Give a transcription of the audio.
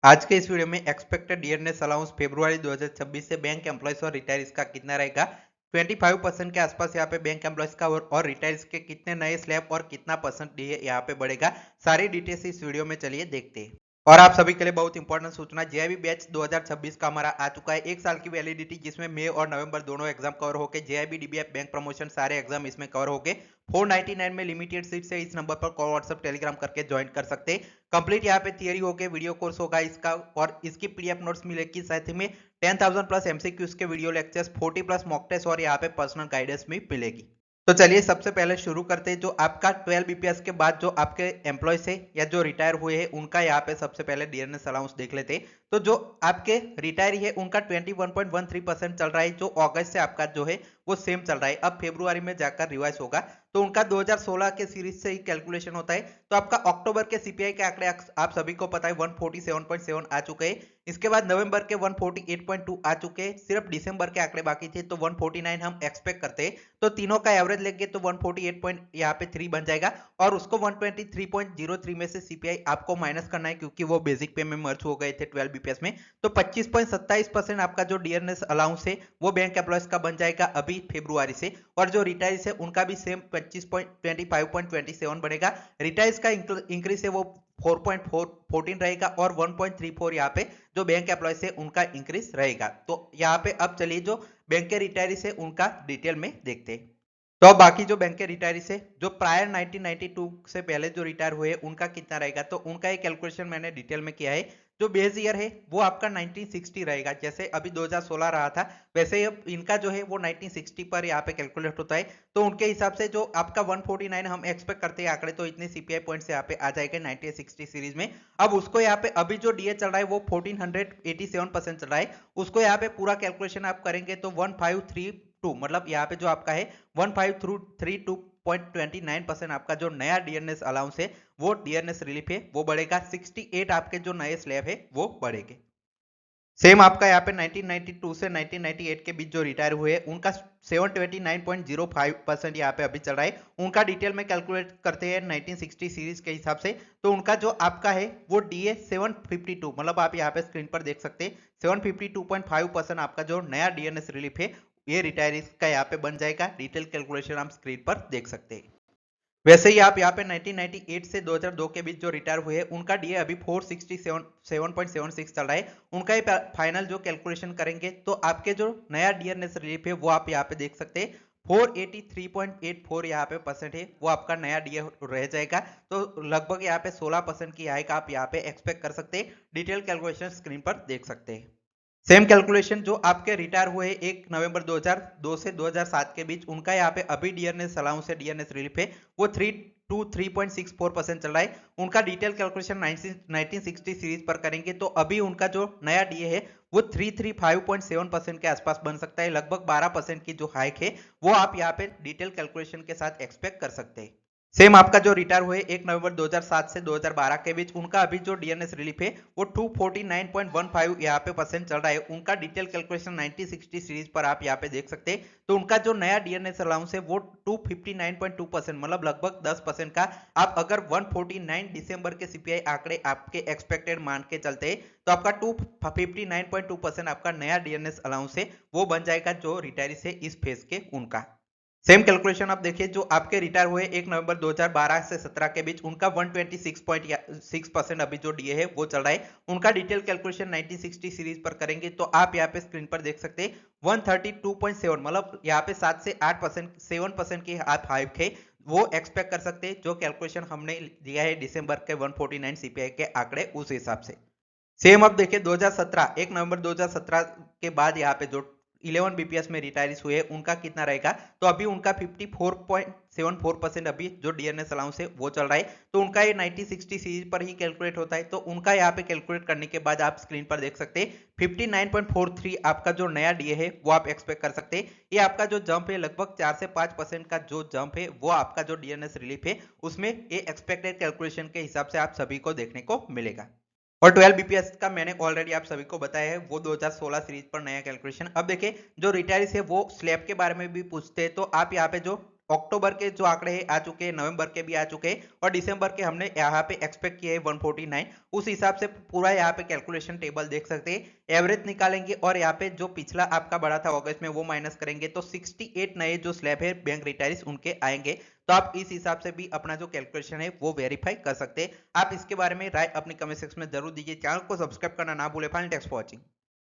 आज के इस वीडियो में एक्सपेक्टेड ईयरनेस अलाउंस फरवरी 2026 से बैंक एम्प्लॉयज और रिटायर्स का कितना रहेगा। 25% के आसपास यहाँ पे बैंक एम्प्लॉयज का और रिटायर्स के कितने नए स्लैब और कितना परसेंट यहाँ पे बढ़ेगा। सारी डिटेल्स इस वीडियो में चलिए देखते हैं। और आप सभी के लिए बहुत इंपॉर्टेंट सूचना, जेआईबी बैच 2026 का हमारा आ चुका है। एक साल की वैलिडिटी जिसमें मई और नवंबर दोनों एग्जाम कवर होके जेआईबी डीबीएफ बैंक प्रमोशन सारे एग्जाम इसमें कवर होके 499 में लिमिटेड सीट से इस नंबर पर कॉल व्हाट्सएप टेलीग्राम करके ज्वाइन कर सकते हैं। कंप्लीट यहाँ पे थियरी होके वीडियो कोर्स होगा इसका, और इसकी पीडीएफ नोट्स मिलेगी साथ में 10,000 प्लस एमसीक्यूज के video lectures, 40 plus mock test और यहाँ पे पर्सनल गाइडेंस भी मिलेगी। तो चलिए सबसे पहले शुरू करते हैं। जो आपका 12 बीपीएस के बाद जो आपके एम्प्लॉयज है या जो रिटायर हुए हैं उनका यहाँ पे सबसे पहले डीएनएस अलाउंस देख लेते हैं। तो जो आपके रिटायर है उनका 21.13% चल रहा है, जो अगस्त से आपका जो है वो सेम चल रहा है। अब फरवरी में जाकर रिवाइज होगा तो उनका 2016 के सीरीज से ही कैलकुलेशन होता है। तो आपका अक्टूबर के सीपीआई के आंकड़े आप सभी को पता है 147.7 आ चुके हैं। इसके बाद नवंबर के 148.2 आ चुके हैं। सिर्फ दिसंबर के आंकड़े बाकी थे तो 149 हम एक्सपेक्ट करते हैं। तो तीनों का एवरेज लेंगे तो 148 पॉइंट यहाँ पे 3 बन जाएगा, और उसको 123.03 में से सीपीआई आपको माइनस करना है क्योंकि वो बेसिक पे में मर्ज हो गए थे 12 बीपीएस में। तो 25.27% आपका जो डीएनएस अलाउंस है वो बैंक एम्प्लॉयज का बन जाएगा अभी फरवरी से, और जो रिटायर्स है उनका भी सेम 25.27 बनेगा। रिटायर्स का इंक्रीज है वो 4.14 रहेगा, और 1.34 यहाँ पे जो बैंक एम्प्लॉयज है उनका इंक्रीज रहेगा। तो यहाँ पे अब चलिए जो बैंक के रिटायर्स है उनका डिटेल में देखते हैं। तो अब बाकी जो बैंक के रिटायर्स है जो प्रायर 1992 से पहले जो रिटायर हुए उनका कितना रहेगा, तो उनका एक कैलकुलेशन मैंने डिटेल में किया है। जो बेस ईयर है वो आपका 1960 रहेगा। जैसे अभी 2016 रहा था वैसे अब इनका जो है वो 1960 पर यहाँ पे कैलकुलेट होता है। तो उनके हिसाब से जो आपका 149 हम एक्सपेक्ट करते हैं आंकड़े, तो इतने सीपीआई पॉइंट्स यहाँ पे आ जाएगा 1960 सीरीज में। अब उसको यहाँ पे अभी जो डीए चल रहा है वो 1487% चल रहा है। उसको यहाँ पे पूरा कैलकुलेशन आप करेंगे तो 1532, मतलब यहाँ पे जो आपका है 1532.29% आपका जो नया डीएनएस अलाउंस है वो डीएनएस रिलीफ है वो बढ़ेगा। 68 आपके जो नए स्लैब है वो बढ़ेंगे। सेम आपका यहाँ पे 1992 से 1998 के बीच जो रिटायर हुए उनका 729.05% यहाँ पे अभी चल रहा है। उनका डिटेल में कैलकुलेट करते हैं 1960 सीरीज के हिसाब से। तो उनका जो आपका है वो डीए 752, मतलब आप यहाँ पे स्क्रीन पर देख सकते हैं 752.5% आपका जो नया डीएनएस रिलीफ है ये रिटायरीज का यहाँ पे बन जाएगा। डिटेल कैलकुलेशन आप स्क्रीन पर देख सकते हैं। वैसे ही आप यहाँ पे 1998 से 2002 के बीच जो रिटायर हुए उनका डीए अभी 467.76 चल रहा है। उनका ही फाइनल जो कैलकुलेशन करेंगे तो आपके जो नया डीएनएस रिलीफ है वो आप यहाँ पे देख सकते हैं 483.84 यहाँ पे परसेंट है वो आपका नया डीए रह जाएगा। तो लगभग यहाँ पे 16% की हाइक आप यहाँ पे एक्सपेक्ट कर सकते हैं। डिटेल कैलकुलेशन स्क्रीन पर देख सकते हैं। सेम कैलकुलेशन जो आपके रिटायर हुए 1 नवंबर 2002 से 2007 के बीच उनका यहाँ पे अभी डीएनएस अलाउंस है, डीएनएस रिलीफ है वो 3.64% चल रहा है। उनका डिटेल कैलकुलेशन 1960 सीरीज पर करेंगे तो अभी उनका जो नया डीए है वो 335.7% के आसपास बन सकता है। लगभग 12% की जो हाइक है वो आप यहाँ पे डिटेल कैलकुलेशन के साथ एक्सपेक्ट कर सकते हैं। सेम आपका जो रिटायर हुए 1 नवंबर 2007 से 2012 के बीच उनका अभी जो डीएनएस रिलीफ है वो 249.15 यहाँ पे परसेंट चल रहा है। उनका डिटेल कैलकुलेशन 1960 सीरीज पर आप यहाँ पे देख सकते हैं। तो उनका जो नया डीएनएस अलाउंस है वो 259.2%, मतलब लगभग 10% का। आप अगर 149 दिसंबर के सीपीआई आंकड़े आपके एक्सपेक्टेड मान के चलते हैं तो आपका 259.2% आपका नया डीएनएस अलाउंस है वो बन जाएगा जो रिटायरी से इस फेज के उनका। सेम कैलकुलेशन आप देखिए जो आपके रिटायर हुए 1 नवंबर 2012 से 17 के बीच उनका 126.6% अभी जो डीए है वो चल रहा है। उनका डिटेल कैलकुलेशन 1960 सीरीज पर करेंगे तो आप यहाँ पे स्क्रीन पर देख सकते हैं 132.7, मतलब यहाँ पे 7 से 8%, 7% की आप हाइक है वो एक्सपेक्ट कर सकते हैं। जो कैलकुलेशन हमने दिया है दिसंबर के 149 सीपीआई के आंकड़े उस हिसाब से। सेम अब देखिए 2017, 1 नवंबर 2017 के बाद यहाँ पे जो 11 बीपीएस में रिटायरीज हुए उनका कितना रहेगा, तो अभी उनका 54.74% अभी जो डीएनएस अलाउंस है वो चल रहा है। तो उनका ये 1960 सीरीज पर ही कैलकुलेट होता है। तो उनका यहाँ पे कैलकुलेट करने के बाद आप स्क्रीन पर देख सकते हैं 59.43 आपका जो नया डीए है वो आप एक्सपेक्ट कर सकते हैं। ये आपका जो जंप है लगभग 4 से 5% का जो जंप है वो आपका जो डीएनएस रिलीफ है उसमें ये एक्सपेक्टेड कैलकुलेशन के हिसाब से आप सभी को देखने को मिलेगा। और 12 बीपीएस का मैंने ऑलरेडी आप सभी को बताया है वो 2016 सीरीज पर नया कैलकुलेशन। अब देखिए जो रिटायर्स है वो स्लैब के बारे में भी पूछते हैं तो आप यहाँ पे जो अक्टूबर के जो आंकड़े हैं आ चुके हैं, नवंबर के भी आ चुके हैं और दिसंबर के हमने यहाँ पे एक्सपेक्ट किए हैं 149। उस हिसाब से पूरा यहाँ पे कैलकुलेशन टेबल देख सकते हैं। एवरेज निकालेंगे और यहाँ पे जो पिछला आपका बढ़ा था अगस्त में वो माइनस करेंगे तो 68 नए जो स्लैब है बैंक रिटायर्स उनके आएंगे। तो आप इस हिसाब से भी अपना जो कैलकुलेशन है वो वेरीफाई कर सकते हैं। आप इसके बारे में राय अपनी कमेंट सेक्शन में जरूर दीजिए। चैनल को सब्सक्राइब करना ना भूले। Final, thanks for watching.